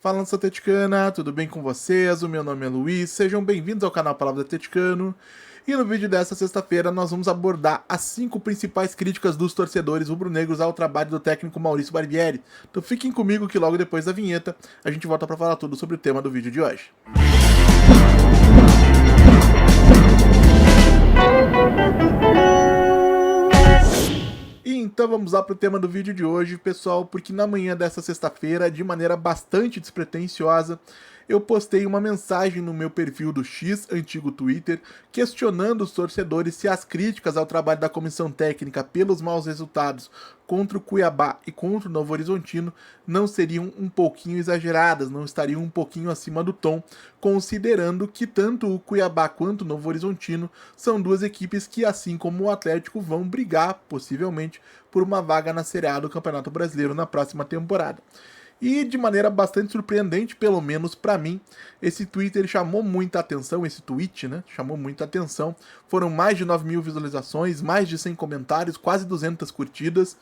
Fala, nação atleticana, tudo bem com vocês? O meu nome é Luiz, sejam bem-vindos ao canal Palavra do Atleticano. E no vídeo desta sexta-feira nós vamos abordar as 5 principais críticas dos torcedores rubro-negros ao trabalho do técnico Maurício Barbieri. Então fiquem comigo que logo depois da vinheta a gente volta para falar tudo sobre o tema do vídeo de hoje. Então vamos lá para o tema do vídeo de hoje, pessoal, porque na manhã dessa sexta-feira, de maneira bastante despretensiosa, eu postei uma mensagem no meu perfil do X, antigo Twitter, questionando os torcedores se as críticas ao trabalho da comissão técnica pelos maus resultados contra o Cuiabá e contra o Novo Horizontino não seriam um pouquinho exageradas, não estariam um pouquinho acima do tom, considerando que tanto o Cuiabá quanto o Novo Horizontino são duas equipes que, assim como o Atlético, vão brigar, possivelmente, por uma vaga na Série A do Campeonato Brasileiro na próxima temporada. E de maneira bastante surpreendente, pelo menos para mim, esse Twitter chamou muita atenção, esse tweet, né? Chamou muita atenção. Foram mais de 9 mil visualizações, mais de 100 comentários, quase 200 curtidas.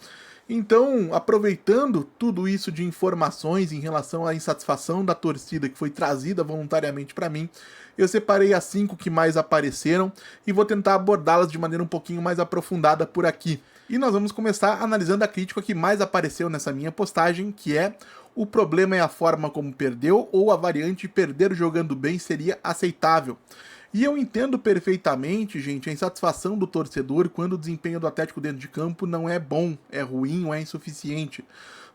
Então, aproveitando tudo isso de informações em relação à insatisfação da torcida que foi trazida voluntariamente para mim, eu separei as 5 que mais apareceram e vou tentar abordá-las de maneira um pouquinho mais aprofundada por aqui. E nós vamos começar analisando a crítica que mais apareceu nessa minha postagem, que é: o problema é a forma como perdeu, ou a variante perder jogando bem seria aceitável. E eu entendo perfeitamente, gente, a insatisfação do torcedor quando o desempenho do Atlético dentro de campo não é bom, é ruim ou é insuficiente.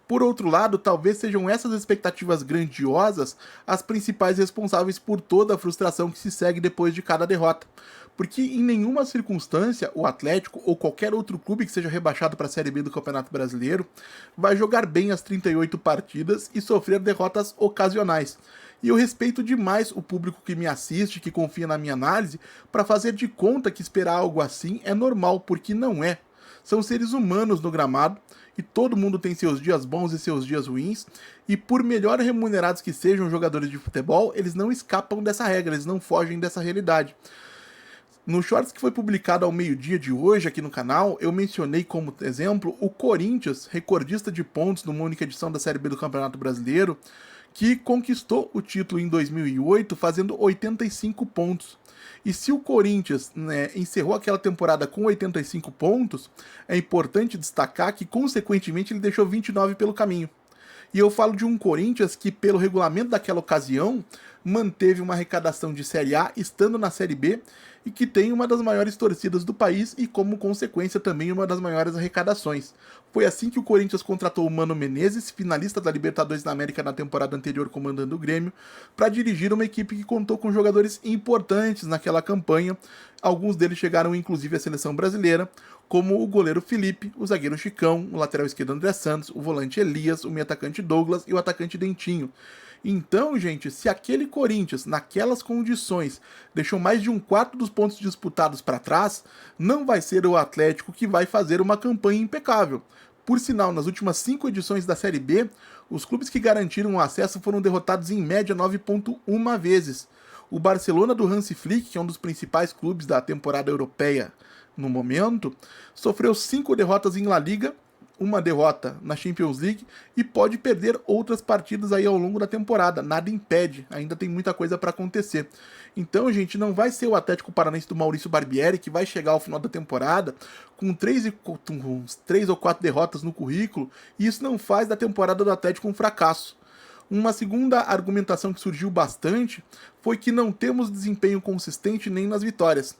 Por outro lado, talvez sejam essas expectativas grandiosas as principais responsáveis por toda a frustração que se segue depois de cada derrota. Porque em nenhuma circunstância o Atlético ou qualquer outro clube que seja rebaixado para a Série B do Campeonato Brasileiro vai jogar bem as 38 partidas e sofrer derrotas ocasionais. E eu respeito demais o público que me assiste, que confia na minha análise, para fazer de conta que esperar algo assim é normal, porque não é. São seres humanos no gramado, e todo mundo tem seus dias bons e seus dias ruins, e por melhor remunerados que sejam os jogadores de futebol, eles não escapam dessa regra, eles não fogem dessa realidade. No shorts que foi publicado ao meio-dia de hoje aqui no canal, eu mencionei como exemplo o Corinthians, recordista de pontos numa única edição da Série B do Campeonato Brasileiro, que conquistou o título em 2008 fazendo 85 pontos. E se o Corinthians, né, encerrou aquela temporada com 85 pontos, é importante destacar que, consequentemente, ele deixou 29 pelo caminho. E eu falo de um Corinthians que, pelo regulamento daquela ocasião, manteve uma arrecadação de Série A estando na Série B e que tem uma das maiores torcidas do país e, como consequência, também uma das maiores arrecadações. Foi assim que o Corinthians contratou o Mano Menezes, finalista da Libertadores da América na temporada anterior comandando o Grêmio, para dirigir uma equipe que contou com jogadores importantes naquela campanha. Alguns deles chegaram inclusive à seleção brasileira, como o goleiro Felipe, o zagueiro Chicão, o lateral esquerdo André Santos, o volante Elias, o meio atacante Douglas e o atacante Dentinho. Então, gente, se aquele Corinthians, naquelas condições, deixou mais de um quarto dos pontos disputados para trás, não vai ser o Atlético que vai fazer uma campanha impecável. Por sinal, nas últimas 5 edições da Série B, os clubes que garantiram o acesso foram derrotados em média 9,1 vezes. O Barcelona do Hansi Flick, que é um dos principais clubes da temporada europeia no momento, sofreu 5 derrotas em La Liga, uma derrota na Champions League e pode perder outras partidas aí ao longo da temporada. Nada impede, ainda tem muita coisa para acontecer. Então, gente, não vai ser o Atlético Paranaense do Maurício Barbieri que vai chegar ao final da temporada com 3 ou 4 derrotas no currículo, e isso não faz da temporada do Atlético um fracasso. Uma segunda argumentação que surgiu bastante foi que não temos desempenho consistente nem nas vitórias.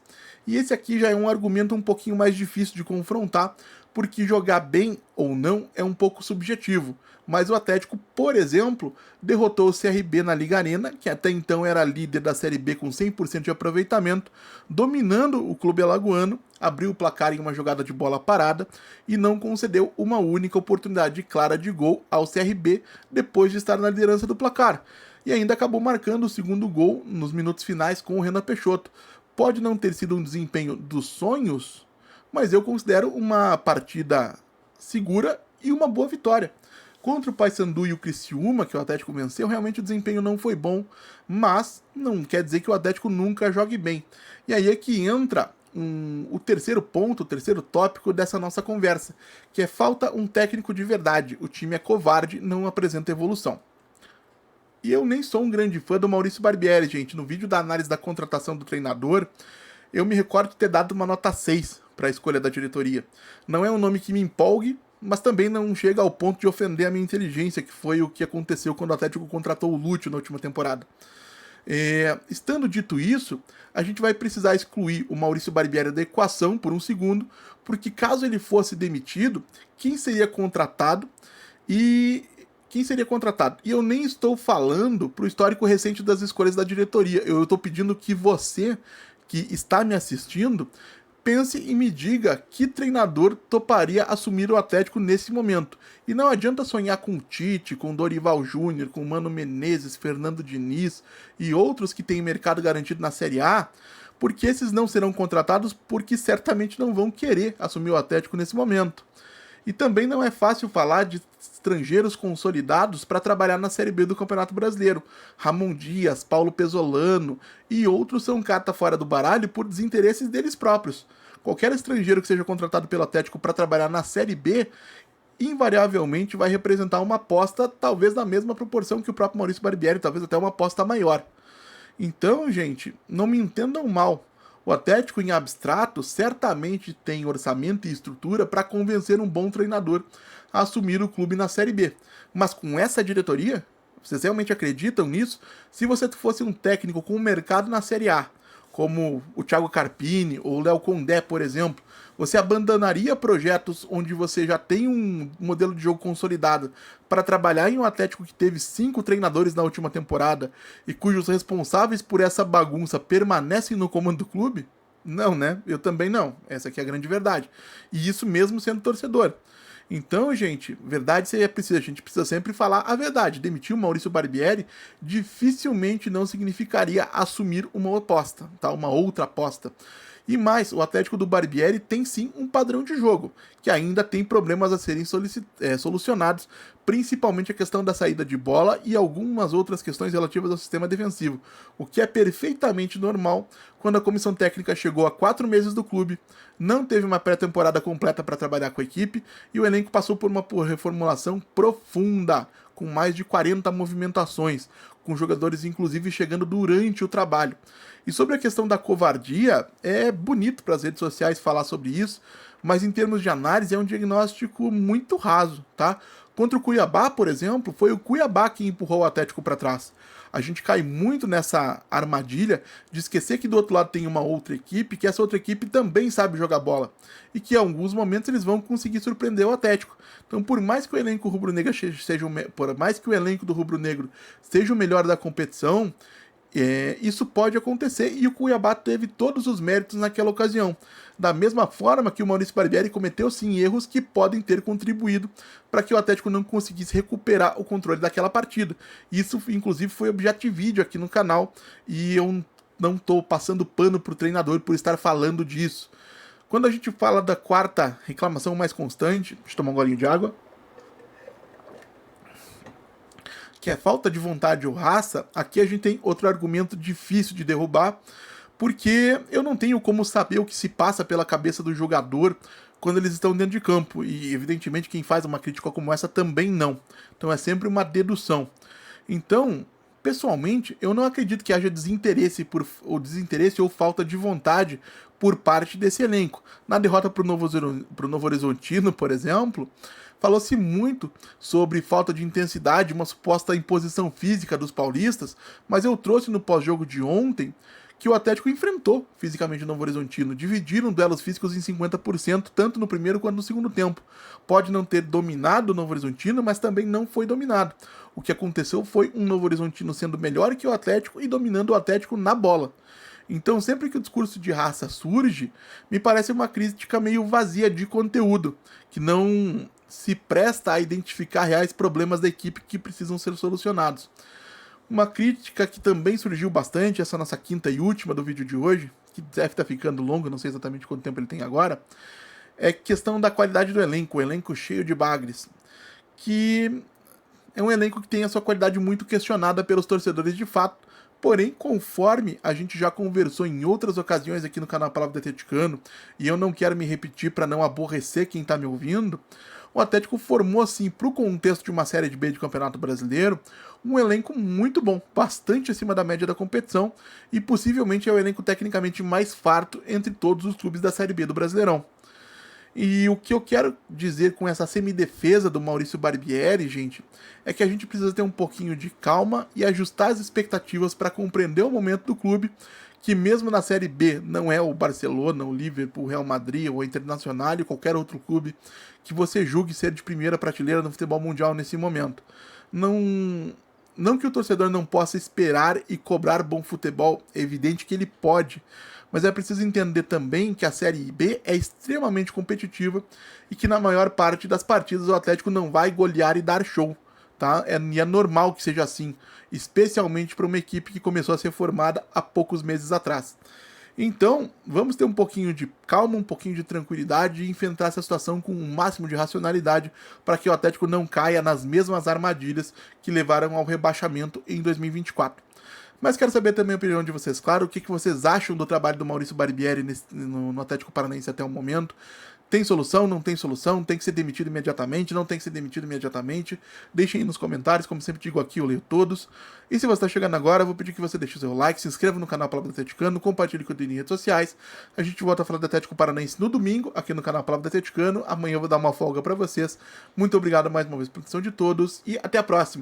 E esse aqui já é um argumento um pouquinho mais difícil de confrontar, porque jogar bem ou não é um pouco subjetivo. Mas o Atlético, por exemplo, derrotou o CRB na Liga Arena, que até então era líder da Série B com 100% de aproveitamento, dominando o clube alagoano, abriu o placar em uma jogada de bola parada e não concedeu uma única oportunidade clara de gol ao CRB depois de estar na liderança do placar. E ainda acabou marcando o segundo gol nos minutos finais com o Renan Peixoto. Pode não ter sido um desempenho dos sonhos, mas eu considero uma partida segura e uma boa vitória. Contra o Paysandu e o Criciúma, que o Atlético venceu, realmente o desempenho não foi bom, mas não quer dizer que o Atlético nunca jogue bem. E aí é que entra o terceiro ponto, o terceiro tópico dessa nossa conversa, que é: falta um técnico de verdade. O time é covarde, não apresenta evolução. E eu nem sou um grande fã do Maurício Barbieri, gente. No vídeo da análise da contratação do treinador, eu me recordo de ter dado uma nota 6 para a escolha da diretoria. Não é um nome que me empolgue, mas também não chega ao ponto de ofender a minha inteligência, que foi o que aconteceu quando o Atlético contratou o Lúcio na última temporada. Estando dito isso, a gente vai precisar excluir o Maurício Barbieri da equação por um segundo, porque caso ele fosse demitido, quem seria contratado? E eu nem estou falando para o histórico recente das escolhas da diretoria. Eu estou pedindo que você, que está me assistindo, pense e me diga que treinador toparia assumir o Atlético nesse momento. E não adianta sonhar com Tite, com Dorival Júnior, com Mano Menezes, Fernando Diniz e outros que têm mercado garantido na Série A, porque esses não serão contratados porque certamente não vão querer assumir o Atlético nesse momento. E também não é fácil falar de estrangeiros consolidados para trabalhar na Série B do Campeonato Brasileiro. Ramon Dias, Paulo Pesolano e outros são carta fora do baralho por desinteresses deles próprios. Qualquer estrangeiro que seja contratado pelo Atlético para trabalhar na Série B, invariavelmente vai representar uma aposta talvez na mesma proporção que o próprio Maurício Barbieri, talvez até uma aposta maior. Então, gente, não me entendam mal. O Atlético, em abstrato, certamente tem orçamento e estrutura para convencer um bom treinador a assumir o clube na Série B. Mas com essa diretoria, vocês realmente acreditam nisso? Se você fosse um técnico com um mercado na Série A, como o Thiago Carpini ou o Léo Condé, por exemplo, você abandonaria projetos onde você já tem um modelo de jogo consolidado para trabalhar em um Atlético que teve 5 treinadores na última temporada e cujos responsáveis por essa bagunça permanecem no comando do clube? Não, né? Eu também não. Essa aqui é a grande verdade. E isso mesmo sendo torcedor. Então, gente, verdade seria precisa. A gente precisa sempre falar a verdade. Demitir o Maurício Barbieri dificilmente não significaria assumir uma aposta, tá? Uma outra aposta. E mais, o Atlético do Barbieri tem sim um padrão de jogo, que ainda tem problemas a serem solucionados, principalmente a questão da saída de bola e algumas outras questões relativas ao sistema defensivo, o que é perfeitamente normal quando a comissão técnica chegou a 4 meses do clube, não teve uma pré-temporada completa para trabalhar com a equipe e o elenco passou por uma reformulação profunda, com mais de 40 movimentações, com jogadores inclusive chegando durante o trabalho. E sobre a questão da covardia, é bonito para as redes sociais falar sobre isso, mas em termos de análise é um diagnóstico muito raso, tá? Contra o Cuiabá, por exemplo, foi o Cuiabá que empurrou o Atlético para trás. A gente cai muito nessa armadilha de esquecer que do outro lado tem uma outra equipe, que essa outra equipe também sabe jogar bola. E que em alguns momentos eles vão conseguir surpreender o Atlético. Então, por mais que o elenco rubro-negro por mais que o elenco do rubro-negro seja o melhor da competição, isso pode acontecer e o Cuiabá teve todos os méritos naquela ocasião. Da mesma forma que o Maurício Barbieri cometeu sim erros que podem ter contribuído para que o Atlético não conseguisse recuperar o controle daquela partida. Isso inclusive foi objeto de vídeo aqui no canal e eu não estou passando pano para o treinador por estar falando disso. Quando a gente fala da quarta reclamação mais constante, deixa eu tomar um golinho de água, que é falta de vontade ou raça, aqui a gente tem outro argumento difícil de derrubar, porque eu não tenho como saber o que se passa pela cabeça do jogador quando eles estão dentro de campo, e evidentemente quem faz uma crítica como essa também não. Então é sempre uma dedução. Então, pessoalmente, eu não acredito que haja desinteresse ou falta de vontade por parte desse elenco. Na derrota para o Novo Horizontino, por exemplo, falou-se muito sobre falta de intensidade, uma suposta imposição física dos paulistas, mas eu trouxe no pós-jogo de ontem que o Atlético enfrentou fisicamente o Novo Horizontino, dividiram duelos físicos em 50%, tanto no primeiro quanto no segundo tempo. Pode não ter dominado o Novo Horizontino, mas também não foi dominado. O que aconteceu foi um Novo Horizontino sendo melhor que o Atlético e dominando o Atlético na bola. Então, sempre que o discurso de raça surge, me parece uma crítica meio vazia de conteúdo, que não se presta a identificar reais problemas da equipe que precisam ser solucionados. Uma crítica que também surgiu bastante, essa nossa quinta e última do vídeo de hoje, que deve estar ficando longo, não sei exatamente quanto tempo ele tem agora, é questão da qualidade do elenco, o elenco cheio de bagres, que é um elenco que tem a sua qualidade muito questionada pelos torcedores de fato, porém, conforme a gente já conversou em outras ocasiões aqui no canal Palavra do Atleticano, e eu não quero me repetir para não aborrecer quem está me ouvindo, o Atlético formou, assim, para o contexto de uma Série B de Campeonato Brasileiro, um elenco muito bom, bastante acima da média da competição e possivelmente é o elenco tecnicamente mais farto entre todos os clubes da Série B do Brasileirão. E o que eu quero dizer com essa semidefesa do Maurício Barbieri, gente, é que a gente precisa ter um pouquinho de calma e ajustar as expectativas para compreender o momento do clube, que mesmo na Série B não é o Barcelona, o Liverpool, o Real Madrid, ou o Internacional e qualquer outro clube que você julgue ser de primeira prateleira no futebol mundial nesse momento. Não, não que o torcedor não possa esperar e cobrar bom futebol, é evidente que ele pode, mas é preciso entender também que a Série B é extremamente competitiva e que na maior parte das partidas o Atlético não vai golear e dar show, tá? E é normal que seja assim, especialmente para uma equipe que começou a ser formada há poucos meses atrás. Então, vamos ter um pouquinho de calma, um pouquinho de tranquilidade e enfrentar essa situação com o máximo de racionalidade para que o Atlético não caia nas mesmas armadilhas que levaram ao rebaixamento em 2024. Mas quero saber também a opinião de vocês, claro, o que vocês acham do trabalho do Maurício Barbieri no Atlético Paranaense até o momento. Tem solução, não tem solução, tem que ser demitido imediatamente, não tem que ser demitido imediatamente. Deixem aí nos comentários, como sempre digo aqui, eu leio todos. E se você está chegando agora, eu vou pedir que você deixe o seu like, se inscreva no canal Palavra do Atleticano, compartilhe com o em redes sociais. A gente volta a falar do Atlético Paranaense no domingo, aqui no canal Palavra do Atleticano. Amanhã eu vou dar uma folga para vocês. Muito obrigado mais uma vez pela atenção de todos e até a próxima.